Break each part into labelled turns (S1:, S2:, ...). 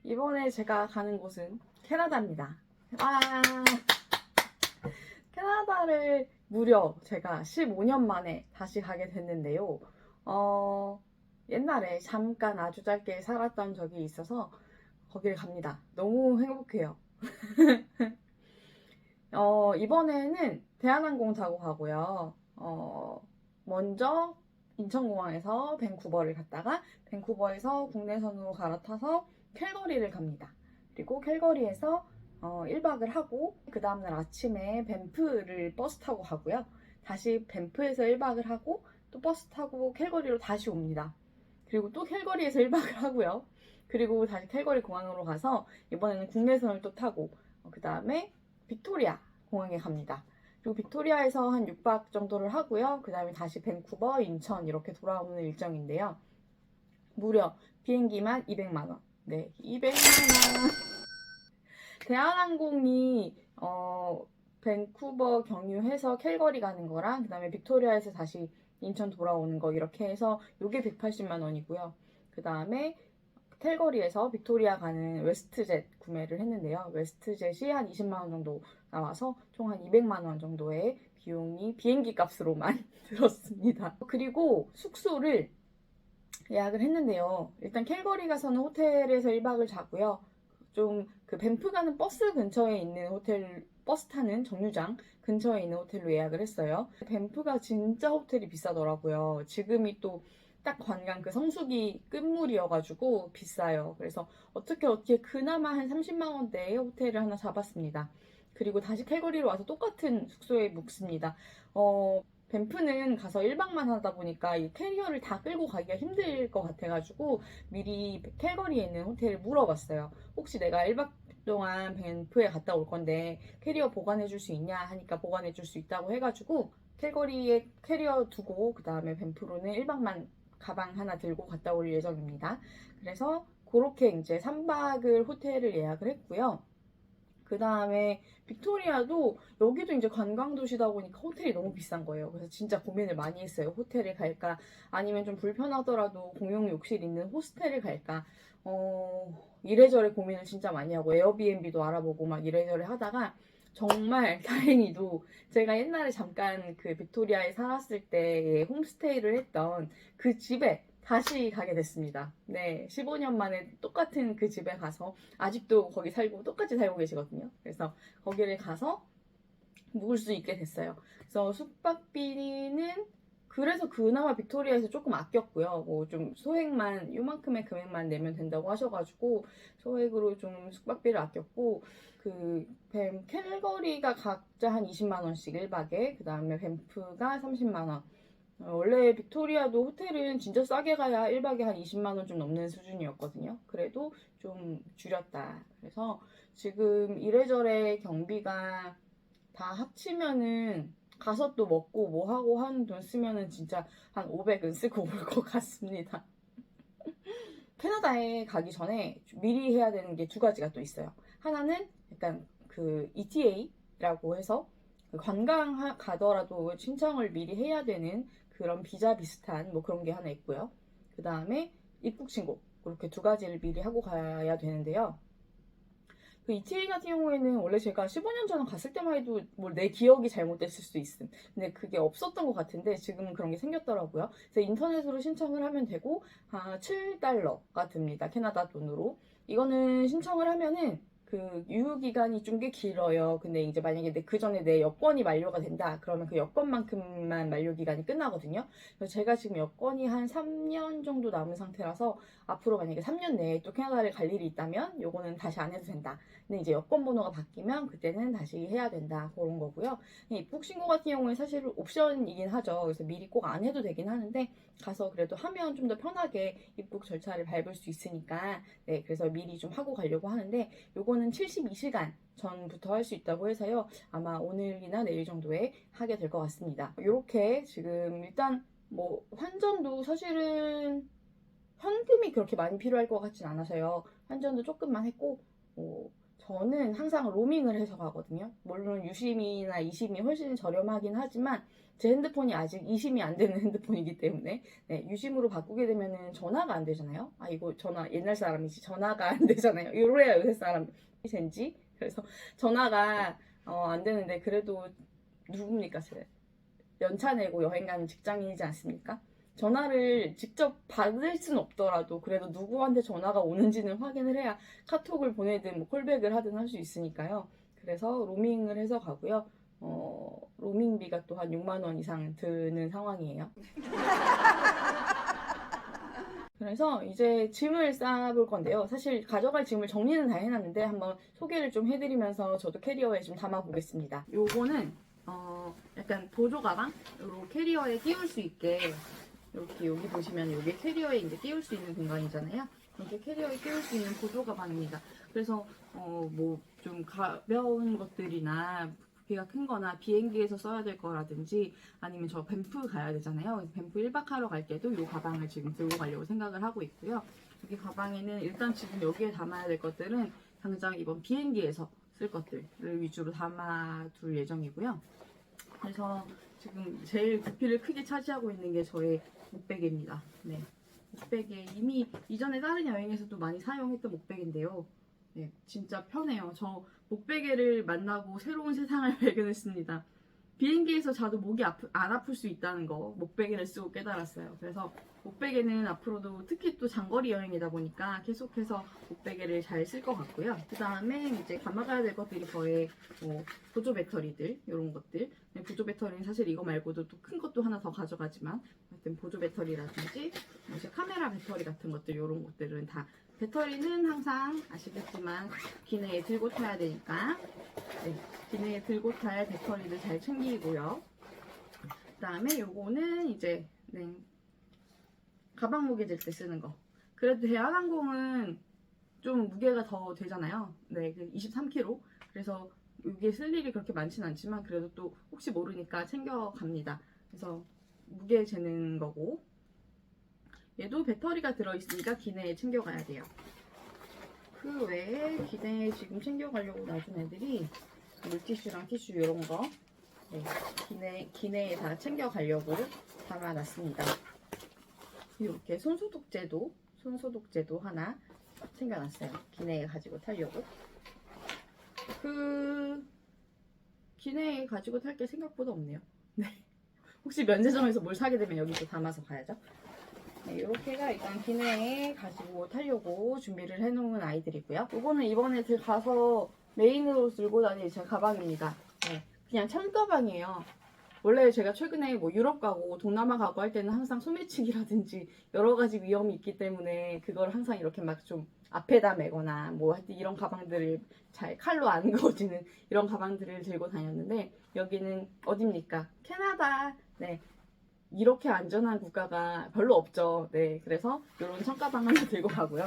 S1: 이번에 제가 가는 곳은 캐나다입니다. 와, 캐나다를 무려 제가 15년 만에 다시 가게 됐는데요. 어, 옛날에 잠깐 아주 짧게 살았던 적이 있어서 거기를 갑니다. 너무 행복해요. 이번에는 대한항공 타고 가고요. 먼저 인천공항에서 밴쿠버를 갔다가 밴쿠버에서 국내선으로 갈아타서 캘거리를 갑니다. 그리고 캘거리에서 1박을 하고 그 다음날 아침에 밴프를 버스 타고 가고요. 다시 밴프에서 1박을 하고 또 버스 타고 캘거리로 다시 옵니다. 그리고 또 캘거리에서 1박을 하고요. 그리고 다시 캘거리 공항으로 가서 이번에는 국내선을 또 타고 그 다음에 빅토리아 공항에 갑니다. 그리고 빅토리아에서 한 6박 정도를 하고요. 그 다음에 다시 밴쿠버, 인천 이렇게 돌아오는 일정인데요. 무려 비행기만 200만 원. 네, 200만 원. 대한항공이 밴쿠버 경유해서 캘거리 가는 거랑 그 다음에 빅토리아에서 다시 인천 돌아오는 거 이렇게 해서 요게 180만 원이고요. 그 다음에 캘거리에서 빅토리아 가는 웨스트젯 구매를 했는데요. 웨스트젯이 한 20만 원 정도 나와서 총 한 200만 원 정도의 비용이 비행기 값으로만 들었습니다. 그리고 숙소를 예약을 했는데요. 일단 캘거리 가서는 호텔에서 1박을 자고요. 좀 그 밴프 가는 버스 근처에 있는 호텔, 버스 타는 정류장 근처에 있는 호텔로 예약을 했어요. 밴프가 진짜 호텔이 비싸더라고요. 지금이 또 딱 관광 그 성수기 끝물이어가지고 비싸요. 그래서 어떻게 그나마 한 30만 원대의 호텔을 하나 잡았습니다. 그리고 다시 캘거리로 와서 똑같은 숙소에 묵습니다. 밴프는 가서 1박만 하다 보니까 이 캐리어를 다 끌고 가기가 힘들 것 같아가지고 미리 캘거리에 있는 호텔을 물어봤어요. 혹시 내가 1박 동안 밴프에 갔다 올 건데 캐리어 보관해 줄 수 있냐 하니까 보관해 줄 수 있다고 해가지고 캘거리에 캐리어 두고 그 다음에 밴프로는 1박만 가방 하나 들고 갔다 올 예정입니다. 그래서 그렇게 이제 3박을 호텔을 예약을 했고요. 그 다음에 빅토리아도 여기도 이제 관광도시다 보니까 호텔이 너무 비싼 거예요. 그래서 진짜 고민을 많이 했어요. 호텔을 갈까? 아니면 좀 불편하더라도 공용 욕실 있는 호스텔을 갈까? 이래저래 고민을 진짜 많이 하고 에어비앤비도 알아보고 막 이래저래 하다가 정말 다행히도 제가 옛날에 잠깐 그 빅토리아에 살았을 때 홈스테이를 했던 그 집에 다시 가게 됐습니다. 네, 15년 만에 똑같은 그 집에 가서 아직도 거기 살고 똑같이 살고 계시거든요. 그래서 거기를 가서 묵을 수 있게 됐어요. 그래서 숙박비는 그래서 그나마 빅토리아에서 조금 아꼈고요. 뭐 좀 소액만 요만큼의 금액만 내면 된다고 하셔가지고 소액으로 좀 숙박비를 아꼈고 캘거리가 각자 한 20만 원씩 1박에 그 다음에 밴프가 30만 원. 원래 빅토리아도 호텔은 진짜 싸게 가야 1박에 한 20만 원 좀 넘는 수준이었거든요. 그래도 좀 줄였다. 그래서 지금 이래저래 경비가 다 합치면은 가서 또 먹고 뭐 하고 하는 돈 쓰면은 진짜 한 500은 쓰고 올 것 같습니다. 캐나다에 가기 전에 미리 해야 되는 게 두 가지가 또 있어요. 하나는 약간 그 ETA라고 해서 관광 가더라도 신청을 미리 해야 되는 그런 비자 비슷한 뭐 그런 게 하나 있고요. 그 다음에 입국 신고 그렇게 두 가지를 미리 하고 가야 되는데요. 그 ETA 같은 경우에는 원래 제가 15년 전에 갔을 때만 해도 뭐 내 기억이 잘못됐을 수도 있음. 근데 그게 없었던 것 같은데 지금은 그런 게 생겼더라고요. 그래서 인터넷으로 신청을 하면 되고 7달러가 듭니다. 캐나다 돈으로. 이거는 신청을 하면은 그 유효기간이 좀 꽤 길어요. 근데 이제 만약에 그 전에 내 여권이 만료가 된다. 그러면 그 여권만큼만 만료기간이 끝나거든요. 그래서 제가 지금 여권이 한 3년 정도 남은 상태라서 앞으로 만약에 3년 내에 또 캐나다를 갈 일이 있다면 요거는 다시 안 해도 된다. 근데 이제 여권 번호가 바뀌면 그때는 다시 해야 된다. 그런 거고요. 입국 신고 같은 경우에 사실 옵션이긴 하죠. 그래서 미리 꼭 안 해도 되긴 하는데 가서 그래도 하면 좀 더 편하게 입국 절차를 밟을 수 있으니까 네, 그래서 미리 좀 하고 가려고 하는데 요거는 72시간 전부터 할 수 있다고 해서요. 아마 오늘이나 내일 정도에 하게 될 것 같습니다. 이렇게 지금 일단 뭐 환전도 사실은 현금이 그렇게 많이 필요할 것 같진 않아서요. 환전도 조금만 했고 저는 항상 로밍을 해서 가거든요. 물론 유심이나 이심이 훨씬 저렴하긴 하지만 제 핸드폰이 아직 이심이 안 되는 핸드폰이기 때문에 네, 유심으로 바꾸게 되면은 전화가 안 되잖아요. 아 이거 전화 옛날 사람이지 전화가 안 되잖아요. 이래야 요새 사람이 젠지. 그래서 전화가 안 되는데 그래도 누굽니까 제 연차 내고 여행 가는 직장인이지 않습니까? 전화를 직접 받을 순 없더라도 그래도 누구한테 전화가 오는지는 확인을 해야 카톡을 보내든 뭐 콜백을 하든 할 수 있으니까요. 그래서 로밍을 해서 가고요. 로밍비가 또 한 6만 원 이상 드는 상황이에요. 그래서 이제 짐을 싸볼 건데요. 사실 가져갈 짐을 정리는 다 해놨는데 한번 소개를 좀 해드리면서 저도 캐리어에 좀 담아보겠습니다. 요거는 약간 보조 가방으로 캐리어에 끼울 수 있게 이렇게 여기 보시면 여기 캐리어에 이제 끼울 수 있는 공간이잖아요. 이렇게 캐리어에 끼울 수 있는 보조 가방입니다. 그래서 뭐 좀 가벼운 것들이나 부피가 큰 거나 비행기에서 써야 될 거라든지 아니면 저 밴프 가야 되잖아요. 그래서 밴프 1박 하러 갈 때도 이 가방을 지금 들고 가려고 생각을 하고 있고요. 여기 가방에는 일단 지금 여기에 담아야 될 것들은 당장 이번 비행기에서 쓸 것들을 위주로 담아둘 예정이고요. 그래서 지금 제일 부피를 크게 차지하고 있는 게 저의 목베개입니다. 네. 목베개 이미 이전에 다른 여행에서도 많이 사용했던 목베개인데요. 네, 진짜 편해요. 저 목베개를 만나고 새로운 세상을 발견했습니다. 비행기에서 자도 목이 안 아플 수 있다는 거 목베개를 쓰고 깨달았어요. 그래서 목베개는 앞으로도 특히 또 장거리 여행이다 보니까 계속해서 목베개를 잘 쓸 것 같고요. 그 다음에 이제 담아가야 될 것들이 저의 보조 배터리들 이런 것들. 네, 보조 배터리는 사실 이거 말고도 또 큰 것도 하나 더 가져가지만 하여튼 보조 배터리라든지 이제 카메라 배터리 같은 것들 이런 것들은 다 배터리는 항상 아시겠지만 기내에 들고 타야 되니까 네, 기내에 들고 탈 배터리를 잘 챙기고요. 그 다음에 요거는 이제 네, 가방 무게 들 때 쓰는 거. 그래도 대한항공은 좀 무게가 더 되잖아요. 네, 23kg. 그래서 이게 쓸 일이 그렇게 많진 않지만 그래도 또 혹시 모르니까 챙겨갑니다. 그래서 무게 재는 거고 얘도 배터리가 들어있으니까 기내에 챙겨가야 돼요. 그 외에 기내에 지금 챙겨가려고 놔둔 애들이 물티슈랑 티슈 이런 거 네, 기내에 다 챙겨가려고 담아놨습니다. 이렇게 손소독제도 하나 챙겨놨어요. 기내에 가지고 타려고. 기내에 가지고 탈 게 생각보다 없네요. 네. 혹시 면세점에서 뭘 사게 되면 여기 또 담아서 가야죠. 네, 이렇게가 일단 기내에 가지고 타려고 준비를 해놓은 아이들이고요. 이거는 이번에 가서 메인으로 들고 다닐 제 가방입니다. 네, 그냥 찬가방이에요. 원래 제가 최근에 뭐 유럽 가고 동남아 가고 할 때는 항상 소매치기라든지 여러 가지 위험이 있기 때문에 그걸 항상 이렇게 막 좀 앞에다 메거나 뭐 하여튼 이런 가방들을 잘 칼로 안 그어지는 이런 가방들을 들고 다녔는데 여기는 어딥니까? 캐나다. 네. 이렇게 안전한 국가가 별로 없죠. 네, 그래서 이런 청가방 하나 들고 가고요.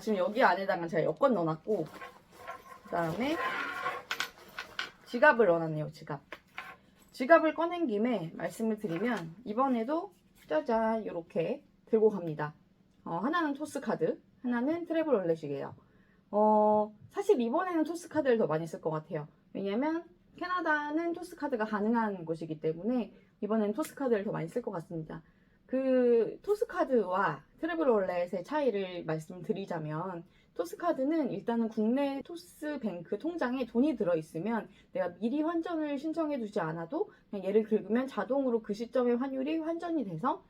S1: 지금 여기 안에다가 제가 여권 넣어놨고 그 다음에 지갑을 넣어놨네요. 지갑을 꺼낸 김에 말씀을 드리면 이번에도 짜잔 이렇게 들고 갑니다. 하나는 토스카드, 하나는 트래블 월렛이에요. 사실 이번에는 토스카드를 더 많이 쓸 것 같아요. 왜냐면 캐나다는 토스카드가 가능한 곳이기 때문에 이번엔 토스카드를 더 많이 쓸 것 같습니다. 그 토스카드와 트래블 월렛의 차이를 말씀드리자면 토스카드는 일단은 국내 토스뱅크 통장에 돈이 들어있으면 내가 미리 환전을 신청해 두지 않아도 그냥 얘를 긁으면 자동으로 그 시점에 환율이 환전이 돼서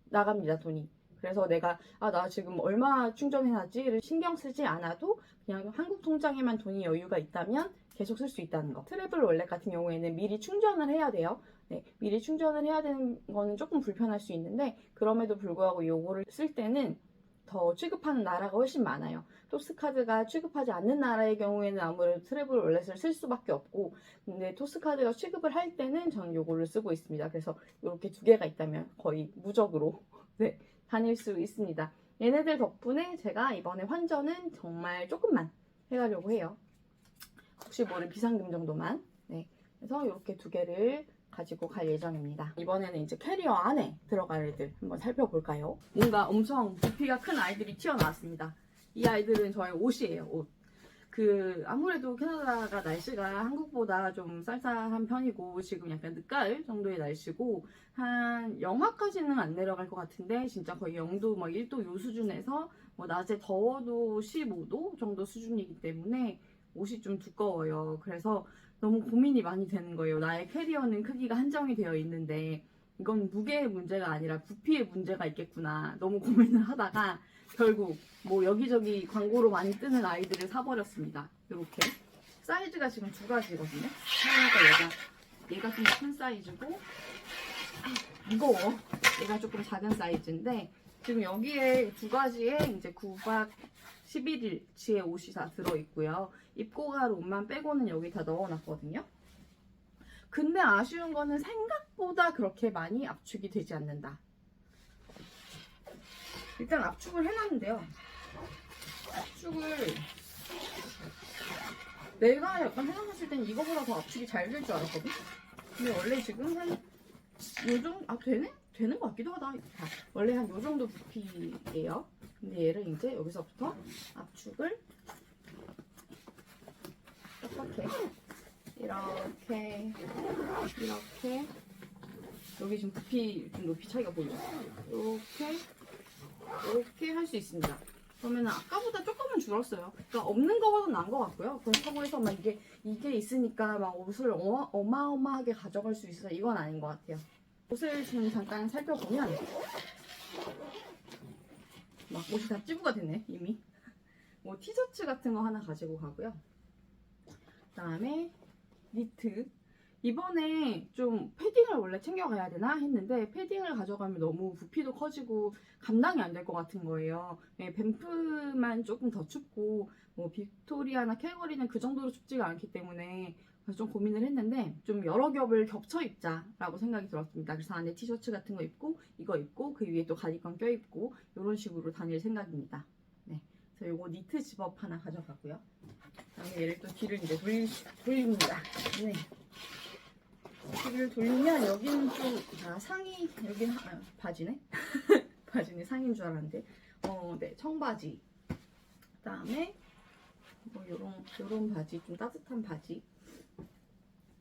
S1: 나갑니다, 돈이. 그래서 내가 나 지금 얼마 충전해놨지를 신경 쓰지 않아도 그냥 한국 통장에만 돈이 여유가 있다면 계속 쓸 수 있다는 거. 트래블 월렛 같은 경우에는 미리 충전을 해야 돼요. 네, 미리 충전을 해야 되는 거는 조금 불편할 수 있는데 그럼에도 불구하고 요거를 쓸 때는 더 취급하는 나라가 훨씬 많아요. 토스카드가 취급하지 않는 나라의 경우에는 아무래도 트래블 월렛을 쓸 수밖에 없고 근데 토스카드가 취급을 할 때는 저는 요거를 쓰고 있습니다. 그래서 이렇게 두 개가 있다면 거의 무적으로 네, 다닐 수 있습니다. 얘네들 덕분에 제가 이번에 환전은 정말 조금만 해가려고 해요. 혹시 모를 비상금 정도만. 네, 그래서 이렇게 두 개를 가지고 갈 예정입니다. 이번에는 이제 캐리어 안에 들어갈 애들 한번 살펴볼까요? 뭔가 엄청 부피가 큰 아이들이 튀어나왔습니다. 이 아이들은 저의 옷이에요, 옷. 아무래도 캐나다가 날씨가 한국보다 좀 쌀쌀한 편이고, 지금 약간 늦가을 정도의 날씨고, 한 영하까지는 안 내려갈 것 같은데, 진짜 거의 0도, 막 1도 요 수준에서, 뭐 낮에 더워도 15도 정도 수준이기 때문에, 옷이 좀 두꺼워요. 그래서 너무 고민이 많이 되는 거예요. 나의 캐리어는 크기가 한정이 되어 있는데, 이건 무게의 문제가 아니라 부피의 문제가 있겠구나. 너무 고민을 하다가, 결국 뭐 여기저기 광고로 많이 뜨는 아이들을 사버렸습니다. 이렇게 사이즈가 지금 두 가지거든요. 하나가 얘가 좀 큰 사이즈고, 무거워. 얘가 조금 작은 사이즈인데, 지금 여기에 두 가지에 이제 9박 11일치의 옷이 다 들어있고요. 입고 갈 옷만 빼고는 여기 다 넣어놨거든요. 근데 아쉬운 거는 생각보다 그렇게 많이 압축이 되지 않는다. 일단 압축을 해놨는데요. 압축을 내가 약간 생각했을 땐 이거보다 더 압축이 잘 될 줄 알았거든. 근데 원래 지금 한 요정 되네? 되는 것 같기도 하다. 원래 한 요 정도 부피예요. 근데 얘를 이제 여기서부터 압축을 이렇게 여기 지금 부피 좀 높이 차이가 보이죠? 이렇게 할 수 있습니다. 그러면 아까보다 조금은 줄었어요. 그러니까 없는 거보다 나은 것 같고요. 그렇다고 해서 막 이게 있으니까 막 옷을 어마어마하게 가져갈 수 있어, 이건 아닌 것 같아요. 옷을 지금 잠깐 살펴보면 막 옷이 다 찌부가 됐네 이미. 뭐 티셔츠 같은 거 하나 가지고 가고요. 그다음에 니트. 이번에 좀 패딩을 원래 챙겨가야 되나 했는데, 패딩을 가져가면 너무 부피도 커지고 감당이 안 될 것 같은 거예요. 밴프만 조금 더 춥고, 뭐 빅토리아나 캘거리는 그 정도로 춥지가 않기 때문에 그래서 좀 고민을 했는데, 좀 여러 겹을 겹쳐 입자라고 생각이 들었습니다. 그래서 안에 티셔츠 같은 거 입고, 이거 입고, 그 위에 또 가디건 껴입고 이런 식으로 다닐 생각입니다. 네, 그래서 요거 니트 집업 하나 가져가고요. 그다음에 얘를 또 뒤를 이제 돌립니다. 네. 뒤를 돌리면 여기는 좀 상의, 여기는 바지네. 바지는 상의인 줄 알았는데, 네, 청바지. 그다음에 뭐 요런 바지, 좀 따뜻한 바지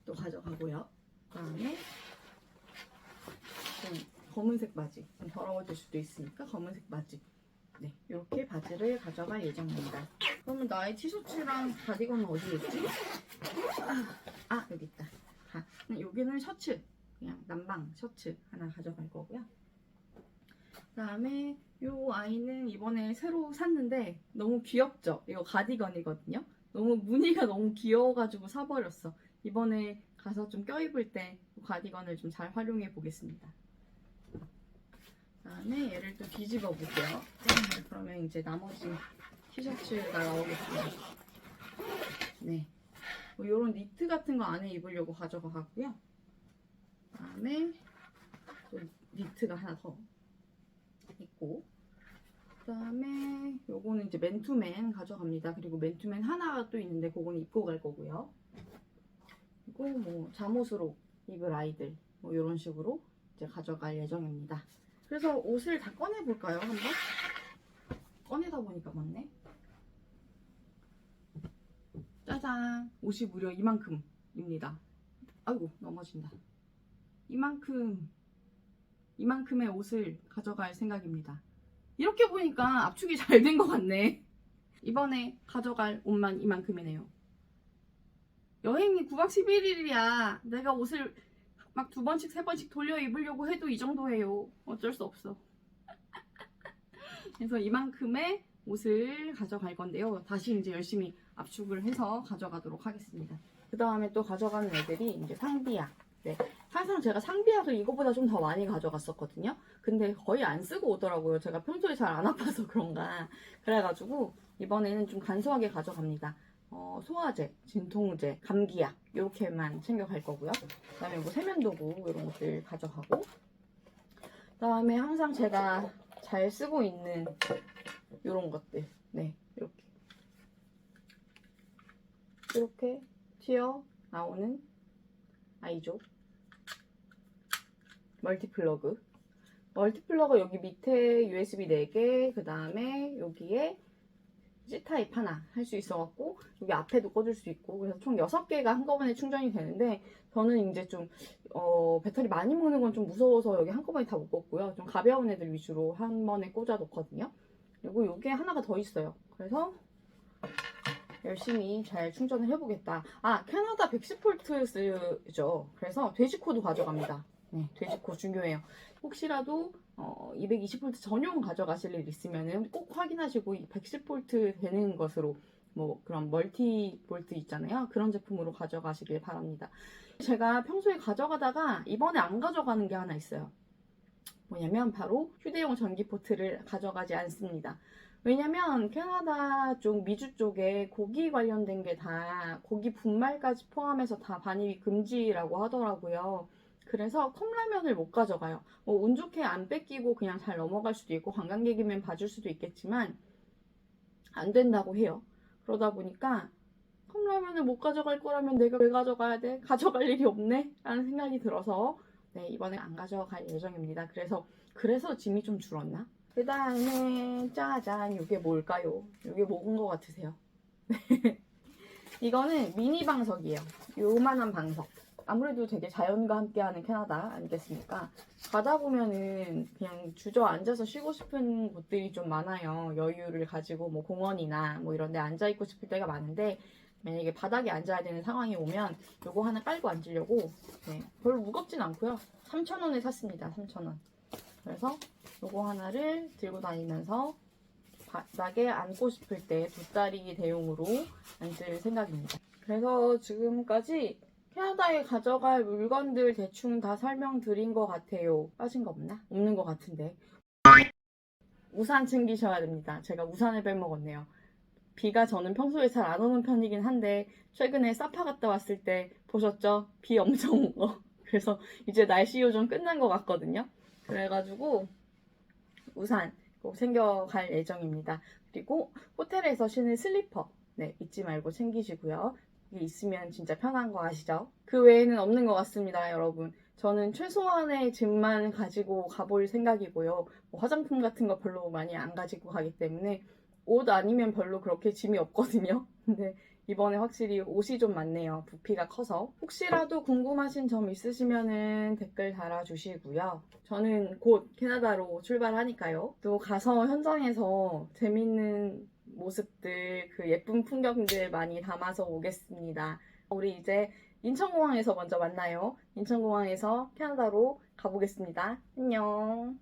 S1: 또 가져가고요. 그다음에 좀 검은색 바지, 좀 더러워질 수도 있으니까 검은색 바지. 네, 이렇게 바지를 가져갈 예정입니다. 그러면 나의 티셔츠랑 가디건은 어디에 있지? 여기 있다. 여기는 셔츠, 그냥 남방 셔츠 하나 가져갈 거고요. 그다음에 요 아이는 이번에 새로 샀는데 너무 귀엽죠? 이거 가디건이거든요. 너무 무늬가 너무 귀여워가지고 사버렸어. 이번에 가서 좀 껴입을 때 가디건을 좀 잘 활용해 보겠습니다. 그다음에 얘를 또 뒤집어 볼게요. 그러면 이제 나머지 티셔츠가 나오겠습니다. 네, 뭐 이런 니트 같은 거 안에 입으려고 가져가고요. 그다음에 또 니트가 하나 더 있고, 그다음에 요거는 이제 맨투맨 가져갑니다. 그리고 맨투맨 하나가 또 있는데 그거는 입고 갈 거고요. 그리고 뭐 잠옷으로 입을 아이들 뭐 이런 식으로 이제 가져갈 예정입니다. 그래서 옷을 다 꺼내 볼까요? 한번 꺼내다 보니까 많네. 짜잔, 옷이 무려 이만큼입니다. 아이고, 넘어진다. 이만큼의 옷을 가져갈 생각입니다. 이렇게 보니까 압축이 잘 된 것 같네. 이번에 가져갈 옷만 이만큼이네요. 여행이 9박 11일이야. 내가 옷을 막 2번씩 3번씩 돌려 입으려고 해도 이 정도예요. 어쩔 수 없어. 그래서 이만큼의 옷을 가져갈 건데요. 다시 이제 열심히 압축을 해서 가져가도록 하겠습니다. 그 다음에 또 가져가는 애들이 이제 상비약. 네, 항상 제가 상비약을 이거보다 좀 더 많이 가져갔었거든요. 근데 거의 안 쓰고 오더라고요. 제가 평소에 잘 안 아파서 그런가. 그래가지고 이번에는 좀 간소하게 가져갑니다. 소화제, 진통제, 감기약 이렇게만 챙겨갈 거고요. 그 다음에 뭐 세면도구 이런 것들 가져가고, 그 다음에 항상 제가 잘 쓰고 있는 이런 것들, 네, 이렇게 튀어 나오는 아이족 멀티플러그 여기 밑에 USB 4개, 그 다음에 여기에 C타입 하나 할 수 있어갖고 여기 앞에도 꽂을 수 있고 그래서 총 6개가 한꺼번에 충전이 되는데 저는 이제 좀 배터리 많이 먹는 건 좀 무서워서 여기 한꺼번에 다 못 꽂고요. 좀 가벼운 애들 위주로 한 번에 꽂아 놓거든요. 그리고 여기에 하나가 더 있어요. 그래서 열심히 잘 충전을 해보겠다. 아, 캐나다 110V 쓰죠. 그래서 돼지코도 가져갑니다. 네, 돼지코 중요해요. 혹시라도 220V 전용 가져가실 일 있으면은 꼭 확인하시고 이 110V 되는 것으로 뭐 그런 멀티 볼트 있잖아요. 그런 제품으로 가져가시길 바랍니다. 제가 평소에 가져가다가 이번에 안 가져가는 게 하나 있어요. 뭐냐면 바로 휴대용 전기 포트를 가져가지 않습니다. 왜냐면 캐나다 쪽, 미주 쪽에 고기 관련된 게 다 고기 분말까지 포함해서 다 반입이 금지라고 하더라고요. 그래서 컵라면을 못 가져가요. 뭐 운 좋게 안 뺏기고 그냥 잘 넘어갈 수도 있고 관광객이면 봐줄 수도 있겠지만 안 된다고 해요. 그러다 보니까 컵라면을 못 가져갈 거라면 내가 왜 가져가야 돼? 가져갈 일이 없네? 라는 생각이 들어서 네, 이번에 안 가져갈 예정입니다. 그래서 짐이 좀 줄었나? 그 다음에 짜잔, 이게 뭘까요? 이게 뭐인 것 같으세요? 이거는 미니 방석이에요. 요만한 방석. 아무래도 되게 자연과 함께하는 캐나다 아니겠습니까? 가다 보면은 그냥 주저앉아서 쉬고 싶은 곳들이 좀 많아요. 여유를 가지고 뭐 공원이나 뭐 이런 데 앉아있고 싶을 때가 많은데 만약에 바닥에 앉아야 되는 상황이 오면 요거 하나 깔고 앉으려고 네, 별로 무겁진 않고요. 3,000원에 샀습니다. 3,000원. 그래서 요거 하나를 들고 다니면서 바닥에 앉고 싶을 때 돗다리 대용으로 앉을 생각입니다. 그래서 지금까지 캐나다에 가져갈 물건들 대충 다 설명드린 것 같아요. 빠진 거 없나? 없는 것 같은데. 우산 챙기셔야 됩니다. 제가 우산을 빼먹었네요. 비가 저는 평소에 잘 안 오는 편이긴 한데 최근에 사파 갔다 왔을 때 보셨죠? 비 엄청 온 거. 그래서 이제 날씨 요정 끝난 것 같거든요. 그래가지고 우산 꼭 챙겨갈 예정입니다. 그리고 호텔에서 신을 슬리퍼 네, 잊지 말고 챙기시고요. 이게 있으면 진짜 편한 거 아시죠? 그 외에는 없는 것 같습니다, 여러분. 저는 최소한의 짐만 가지고 가볼 생각이고요. 뭐 화장품 같은 거 별로 많이 안 가지고 가기 때문에 옷 아니면 별로 그렇게 짐이 없거든요. 근데 이번에 확실히 옷이 좀 많네요. 부피가 커서. 혹시라도 궁금하신 점 있으시면은 댓글 달아주시고요. 저는 곧 캐나다로 출발하니까요. 또 가서 현장에서 재밌는 모습들, 그 예쁜 풍경들 많이 담아서 오겠습니다. 우리 이제 인천공항에서 먼저 만나요. 인천공항에서 캐나다로 가보겠습니다. 안녕.